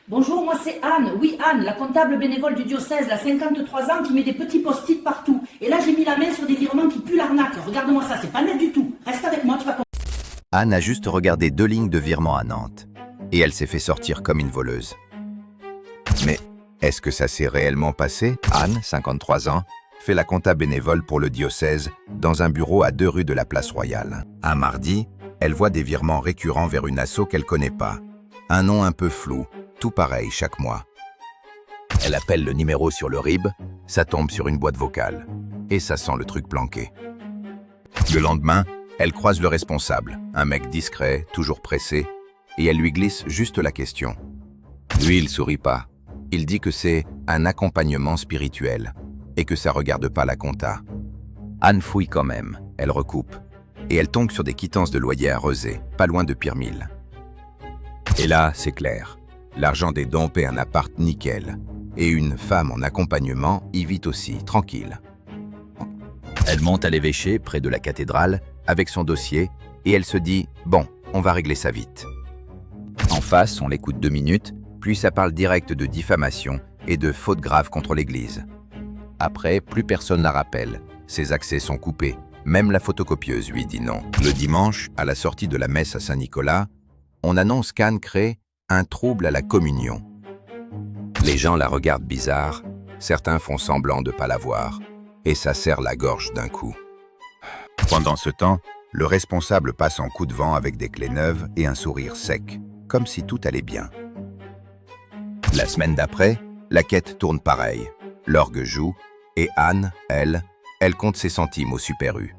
Bonjour, moi c'est Anne. Oui, Anne, la comptable bénévole du diocèse, la 53 ans, qui met des petits post-it partout. Et là, j'ai mis la main sur des virements qui puent l'arnaque. Regarde-moi ça, c'est pas net du tout. Reste avec moi, tu vas comprendre. Anne a juste regardé 2 lignes de virement à Nantes. Et elle s'est fait sortir comme une voleuse. Mais est-ce que ça s'est réellement passé? Anne, 53 ans, fait la compta bénévole pour le diocèse dans un bureau à 2 rues de la Place Royale. Un mardi, elle voit des virements récurrents vers une asso qu'elle connaît pas. Un nom un peu flou, tout pareil chaque mois. Elle appelle le numéro sur le RIB, ça tombe sur une boîte vocale. Et ça sent le truc planqué. Le lendemain, elle croise le responsable, un mec discret, toujours pressé, et elle lui glisse juste la question. Lui, il sourit pas. Il dit que c'est un accompagnement spirituel et que ça regarde pas la compta. Anne fouille quand même, elle recoupe, et elle tombe sur des quittances de loyer à Rezé, pas loin de Pirmil. Et là, c'est clair. L'argent des dons paie un appart nickel, et une femme en accompagnement y vit aussi, tranquille. Elle monte à l'évêché, près de la cathédrale, avec son dossier, et elle se dit « Bon, on va régler ça vite ». En face, on l'écoute 2 minutes, puis ça parle direct de diffamation et de fautes graves contre l'Église. Après, plus personne la rappelle. Ses accès sont coupés. Même la photocopieuse lui dit non. Le dimanche, à la sortie de la messe à Saint-Nicolas, on annonce qu'Anne crée un trouble à la communion. Les gens la regardent bizarre, certains font semblant de ne pas la voir, et ça serre la gorge d'un coup. Pendant ce temps, le responsable passe en coup de vent avec des clés neuves et un sourire sec, comme si tout allait bien. La semaine d'après, la quête tourne pareil. L'orgue joue, et Anne, elle compte ses centimes au Super U.